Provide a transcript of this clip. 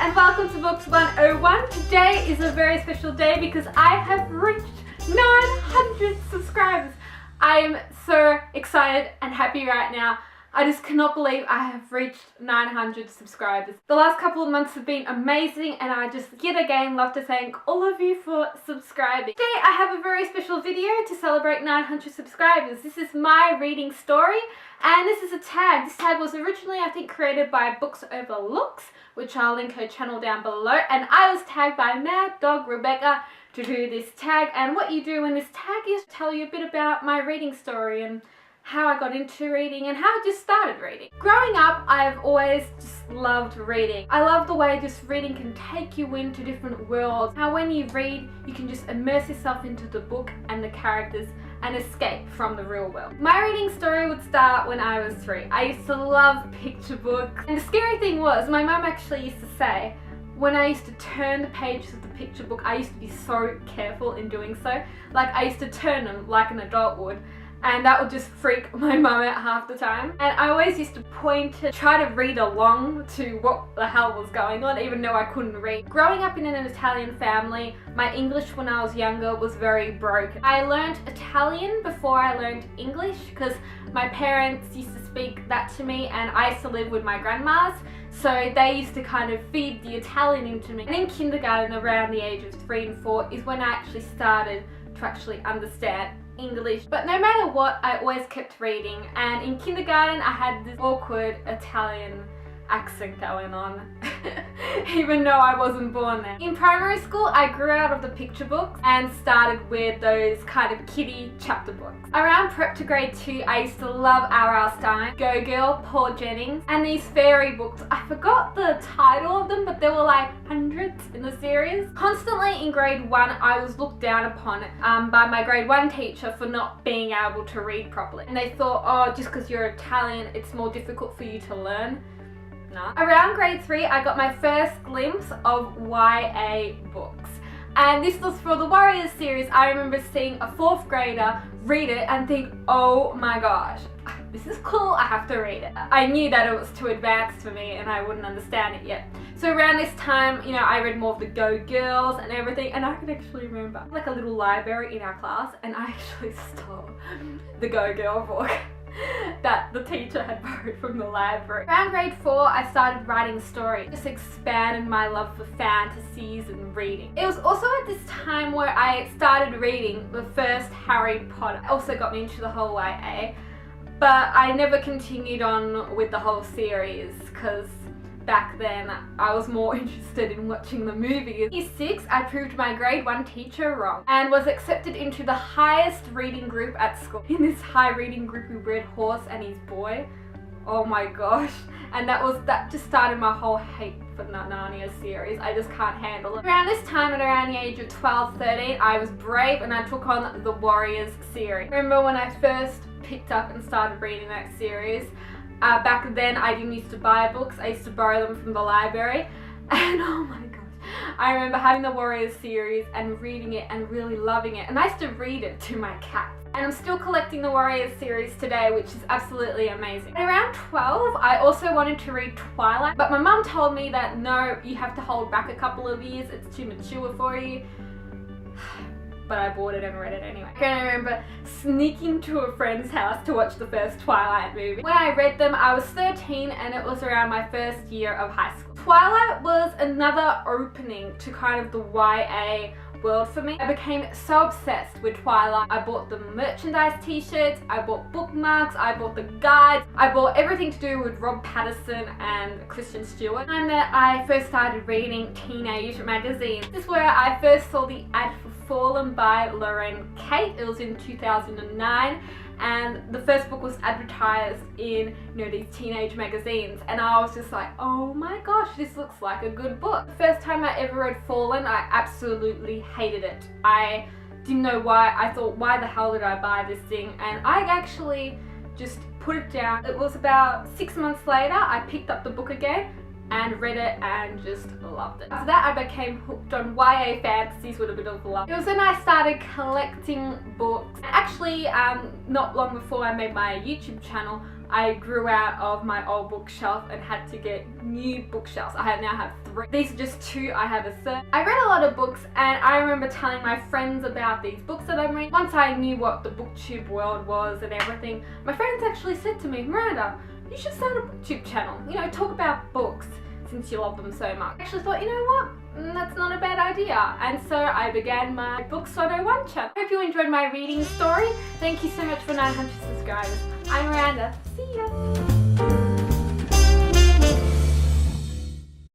and welcome to Books 101. Today is a very special day because I have reached 900 subscribers. I am so excited and happy right now. I just cannot believe I have reached 900 subscribers. The last couple of months have been amazing and I just yet again love to thank all of you for subscribing. Today I have a very special video to celebrate 900 subscribers. This is my reading story and this is a tag. This tag was originally I think created by Books Over Looks, which I'll link her channel down below, and I was tagged by Mad Dog Rebecca to do this tag. And what you do in this tag is tell you a bit about my reading story and how I got into reading and how I just started reading. Growing up, I've always just loved reading. I love the way just reading can take you into different worlds. How when you read, you can just immerse yourself into the book and the characters and escape from the real world. My reading story would start when I was 3. I used to love picture books. And the scary thing was, my mum actually used to say, when I used to turn the pages of the picture book, I used to be so careful in doing so. Like I used to turn them like an adult would. And that would just freak my mum out half the time. And I always used to point to try to read along to what the hell was going on, even though I couldn't read. Growing up in an Italian family, my English when I was younger was very broken. I learned Italian before I learned English because my parents used to speak that to me and I used to live with my grandmas. So they used to kind of feed the Italian into me. And in kindergarten, around the age of 3 and 4, is when I actually started to actually understand English. But no matter what, I always kept reading, and in kindergarten I had this awkward Italian accent going on even though I wasn't born there. In primary school I grew out of the picture books and started with those kind of kiddie chapter books. Around prep to grade 2 I used to love R.L. Stine, Go Girl, Paul Jennings, and these fairy books. I forgot the title of them, but there were like hundreds in the series. Constantly in grade 1 I was looked down upon by my grade 1 teacher for not being able to read properly, and they thought, oh, just because you're Italian it's more difficult for you to learn. No. Around grade 3 I got my first glimpse of YA books, and this was for the Warriors series. I remember seeing a 4th grader read it and think, oh my gosh, this is cool, I have to read it. I knew that it was too advanced for me and I wouldn't understand it yet. So around this time, you know, I read more of the Go Girls and everything, and I can actually remember like a little library in our class and I actually stole the Go Girl book that the teacher had borrowed from the library. Around grade 4 I started writing stories. Just expanded my love for fantasies and reading. It was also at this time where I started reading the first Harry Potter. It also got me into the whole YA, but I never continued on with the whole series because back then I was more interested in watching the movies. In year 6 I proved my grade 1 teacher wrong and was accepted into the highest reading group at school. In this high reading group we read Horse and His Boy. Oh my gosh. And that just started my whole hate for the Narnia series. I just can't handle it. Around this time, at around the age of 12, 13, I was brave and I took on the Warriors series. Remember when I first picked up and started reading that series? Back then I didn't used to buy books, I used to borrow them from the library, and oh my gosh, I remember having the Warriors series and reading it and really loving it, and I used to read it to my cats. And I'm still collecting the Warriors series today, which is absolutely amazing. At around 12 I also wanted to read Twilight, but my mum told me that no, you have to hold back a couple of years, it's too mature for you. But I bought it and read it anyway. I can remember sneaking to a friend's house to watch the first Twilight movie. When I read them, I was 13 and it was around my first year of high school. Twilight was another opening to kind of the YA world for me. I became so obsessed with Twilight. I bought the merchandise t-shirts, I bought bookmarks, I bought the guides, I bought everything to do with Rob Pattinson and Kristen Stewart. And that I first started reading teenage magazines. This is where I first saw the ad for Fallen by Lauren Kate. It was in 2009 and the first book was advertised in, you know, these teenage magazines, and I was just like, oh my gosh, this looks like a good book. The first time I ever read Fallen, I absolutely hated it. I didn't know why. I thought, why the hell did I buy this thing? And I actually just put it down. It was about 6 months later I picked up the book again and read it and just loved it. After that I became hooked on YA fantasies with a bit of love. It was then I started collecting books. Actually, not long before I made my YouTube channel, I grew out of my old bookshelf and had to get new bookshelves. I now have 3. These are just 2, I have a third. I read a lot of books, and I remember telling my friends about these books that I'm reading. Once I knew what the BookTube world was and everything, my friends actually said to me, Miranda, you should start a BookTube channel. You know, talk about books since you love them so much. I actually thought, you know what? That's not a bad idea. And so I began my Books 101 channel. I hope you enjoyed my reading story. Thank you so much for 900 subscribers. I'm Miranda. See ya.